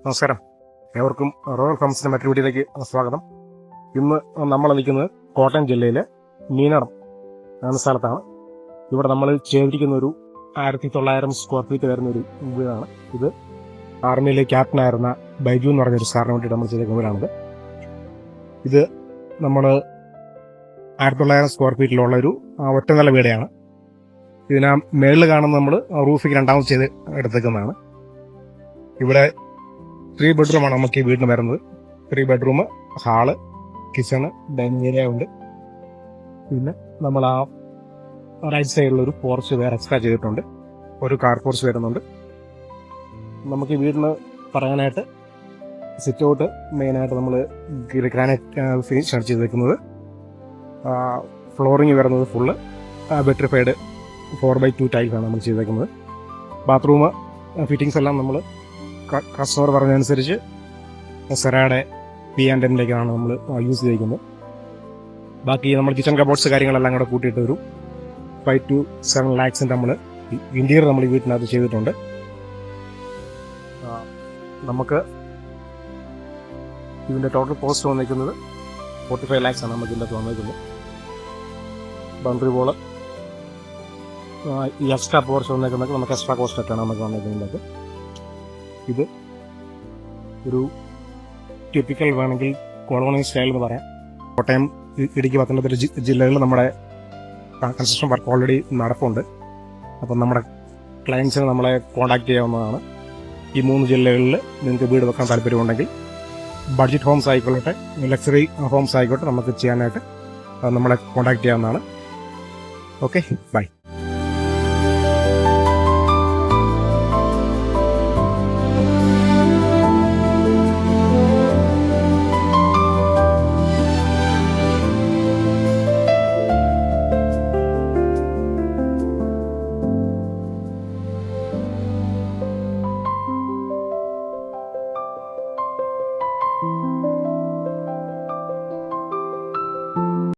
നമസ്കാരം, ഏവർക്കും റോയൽ ഫാംസിന്റെ മറ്റൊരു വീഡിയോയിലേക്ക് സ്വാഗതം. ഇന്ന് നമ്മൾ നിൽക്കുന്നത് കോട്ടയം ജില്ലയിലെ മീനടം എന്ന സ്ഥലത്താണ്. ഇവിടെ നമ്മൾ ചെയ്തിരിക്കുന്ന ഒരു 1900 സ്ക്വയർ ഫീറ്റ് വരുന്ന ഒരു വീടാണ്. ഇത് ആർമിയിലെ ക്യാപ്റ്റനായിരുന്ന ബൈജു എന്ന് പറഞ്ഞൊരു സാറിന് വേണ്ടിയിട്ട് നമ്മൾ ചെയ്തിരിക്കുന്ന വീടാണിത്. ഇത് നമ്മൾ 1900 സ്ക്വയർ ഫീറ്റിലുള്ള ഒരു ഒറ്റനില വീടാണ്. ഇതിനാ മേളിൽ കാണുന്ന നമ്മൾ റൂഫിക്ക് രണ്ടാമത് ചെയ്ത് എടുത്തേക്കുന്നതാണ്. ഇവിടെ 3 ബെഡ്റൂമാണ് നമുക്ക് ഈ വീടിന് വരുന്നത്. 3 bedroom, hall, kitchen, dining area ഉണ്ട്. പിന്നെ നമ്മൾ ആ റൈറ്റ് സൈഡിലൊരു പോർച്ച് വേറെ എക്സ്ട്രാ ചെയ്തിട്ടുണ്ട്. ഒരു കാർ പോർച്ച് വരുന്നുണ്ട്. നമുക്ക് ഈ വീടിന് പറയാനായിട്ട് സിറ്റ് ഔട്ട് മെയിനായിട്ട് നമ്മൾ ഗ്രാനൈറ്റ് ഫിനിഷാണ് ചെയ്തേക്കുന്നത്. ഫ്ലോറിങ് വരുന്നത് ഫുള്ള് വെട്രിഫൈഡ് 4x2 ടൈൽസാണ് നമ്മൾ ചെയ്തേക്കുന്നത്. ബാത്റൂം ഫിറ്റിങ്സ് എല്ലാം നമ്മൾ കസ്റ്റമർ പറഞ്ഞതനുസരിച്ച് സെറായുടെ P&Mലേക്കാണ് നമ്മൾ യൂസ് ചെയ്തിരിക്കുന്നത്. ബാക്കി നമ്മൾ കിച്ചൺ കബോർഡ്സ് കാര്യങ്ങളെല്ലാം കൂടെ കൂട്ടിയിട്ട് ഒരു 5 to 7 lakhs നമ്മൾ ഇന്റീരിയർ നമ്മൾ ഈ വീട്ടിനകത്ത് ചെയ്തിട്ടുണ്ട്. നമുക്ക് ഇതിൻ്റെ ടോട്ടൽ കോസ്റ്റ് വന്നിരിക്കുന്നത് 45 lakhs ആണ് നമുക്ക് ഇതിൻ്റെ വന്നിരിക്കുന്നത്. ബൗണ്ടറി വോള് ഈ എക്സ്ട്രാ പോർച്ച് വന്നിരിക്കുന്നത് നമുക്ക് എക്സ്ട്രാ കോസ്റ്റ് ഒക്കെയാണ് നമുക്ക് വന്നിരിക്കുന്നത്. ഇത് ഒരു ടിപ്പിക്കൽ വേണമെങ്കിൽ കോളോണിയൽ സ്റ്റൈൽ എന്ന് പറയാം. കോട്ടയം, ഇടുക്കി, പത്തനംതിട്ട ജില്ലകളിൽ നമ്മുടെ കൺസ്ട്രക്ഷൻ വർക്ക് ഓൾറെഡി നടപ്പുണ്ട്. അപ്പം നമ്മുടെ ക്ലയൻസിന് നമ്മളെ കോൺടാക്ട് ചെയ്യാവുന്നതാണ്. ഈ 3 ജില്ലകളിൽ നിങ്ങൾക്ക് വീട് വെക്കാൻ താല്പര്യമുണ്ടെങ്കിൽ ബഡ്ജറ്റ് ഹോംസ് ആയിക്കോട്ടെ, ലക്സറി ഹോംസ് ആയിക്കോട്ടെ, നമുക്ക് ചെയ്യാനായിട്ട് നമ്മളെ കോൺടാക്ട് ചെയ്യാവുന്നതാണ്. Okay, by.